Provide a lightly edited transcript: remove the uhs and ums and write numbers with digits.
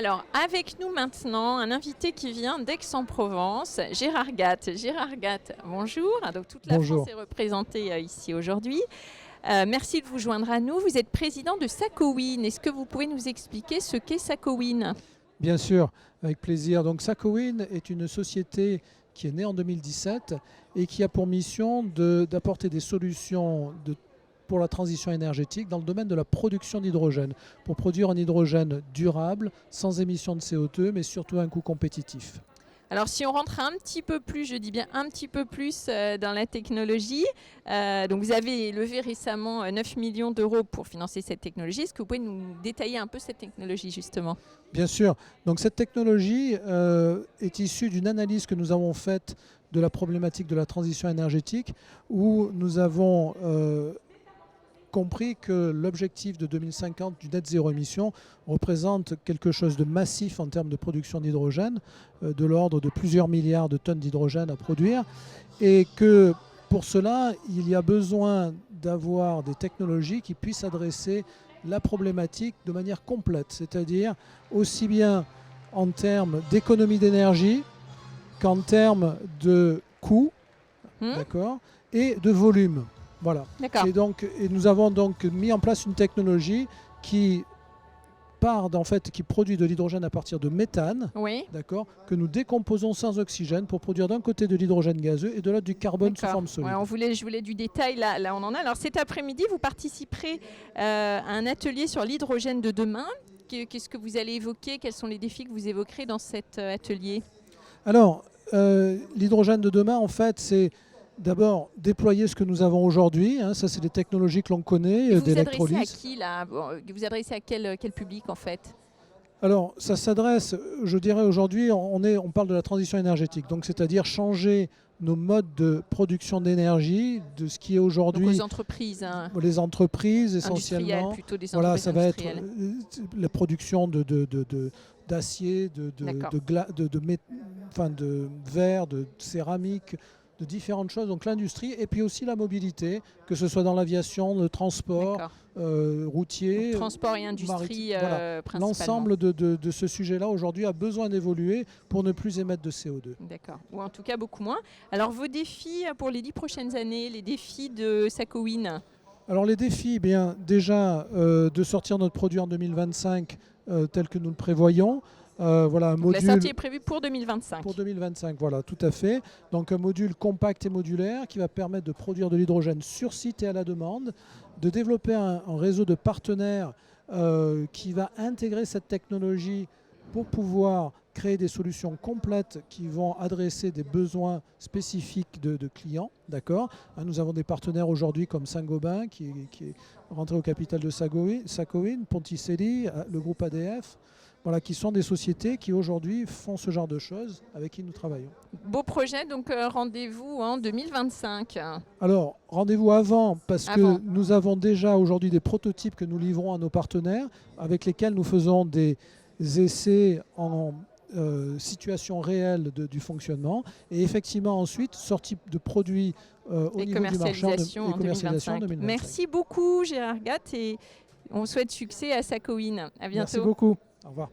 Alors, avec nous maintenant, un invité qui vient d'Aix-en-Provence, Gérard Gatt. Gérard Gatt, bonjour. Donc, toute la Bonjour. France est représentée ici aujourd'hui. Merci de vous joindre à nous. Vous êtes président de Sacowin. Est-ce que vous pouvez nous expliquer ce qu'est Sacowin? Bien sûr, avec plaisir. Donc Sacowin est une société qui est née en 2017 et qui a pour mission d'apporter des solutions pour la transition énergétique dans le domaine de la production d'hydrogène, pour produire un hydrogène durable, sans émission de CO2, mais surtout à un coût compétitif. Alors si on rentre un petit peu plus, je dis bien un petit peu plus dans la technologie, donc vous avez levé récemment 9 millions d'euros pour financer cette technologie. Est-ce que vous pouvez nous détailler un peu cette technologie justement? Bien sûr. Donc cette technologie est issue d'une analyse que nous avons faite de la problématique de la transition énergétique, où nous avons compris que l'objectif de 2050 du net zéro émission représente quelque chose de massif en termes de production d'hydrogène, de l'ordre de plusieurs milliards de tonnes d'hydrogène à produire, et que pour cela, il y a besoin d'avoir des technologies qui puissent adresser la problématique de manière complète, c'est-à-dire aussi bien en termes d'économie d'énergie qu'en termes de coût, d'accord, et de volume. Voilà. Et nous avons donc mis en place une technologie qui qui produit de l'hydrogène à partir de méthane, d'accord, que nous décomposons sans oxygène pour produire d'un côté de l'hydrogène gazeux et de l'autre du carbone sous forme solide. Ouais, je voulais du détail, là on en a. Alors cet après-midi, vous participerez à un atelier sur l'hydrogène de demain. Qu'est-ce que vous allez évoquer? Quels sont les défis que vous évoquerez dans cet atelier? Alors, l'hydrogène de demain, en fait, c'est d'abord déployer ce que nous avons aujourd'hui. Ça, c'est des technologies que l'on connaît, d'électrolyse. Vous adressez à qui là? Vous adressez à quel public en fait? Alors, ça s'adresse, je dirais aujourd'hui, on parle de la transition énergétique, donc c'est-à-dire changer nos modes de production d'énergie, de ce qui est aujourd'hui... Les entreprises. Les entreprises, essentiellement. Plutôt des voilà, ça va être la production d'acier, de verre, de céramique, de différentes choses, donc l'industrie, et puis aussi la mobilité, que ce soit dans l'aviation, le transport routier, donc, transport et industrie voilà. principalement. L'ensemble de ce sujet-là aujourd'hui a besoin d'évoluer pour ne plus émettre de CO2. D'accord, ou en tout cas beaucoup moins. Alors vos défis pour les 10 prochaines années, les défis de Sacowin? Alors les défis, bien déjà de sortir notre produit en 2025 tel que nous le prévoyons. Voilà, donc la sortie est prévue pour 2025. Pour 2025, voilà, tout à fait. Donc un module compact et modulaire qui va permettre de produire de l'hydrogène sur site et à la demande, de développer un réseau de partenaires qui va intégrer cette technologie pour pouvoir créer des solutions complètes qui vont adresser des besoins spécifiques de clients. D'accord. Nous avons des partenaires aujourd'hui comme Saint-Gobain qui est rentré au capital de Sacowin, Ponticelli, le groupe ADF. Voilà, qui sont des sociétés qui aujourd'hui font ce genre de choses avec qui nous travaillons. Beau projet, donc rendez-vous en 2025. Alors, rendez-vous avant, parce que nous avons déjà aujourd'hui des prototypes que nous livrons à nos partenaires, avec lesquels nous faisons des essais en situation réelle du fonctionnement. Et effectivement, ensuite, sortie de produits au niveau du marché en 2025. Merci beaucoup Gérard Gatt et on souhaite succès à Sacowin. À bientôt. Merci beaucoup. Au revoir.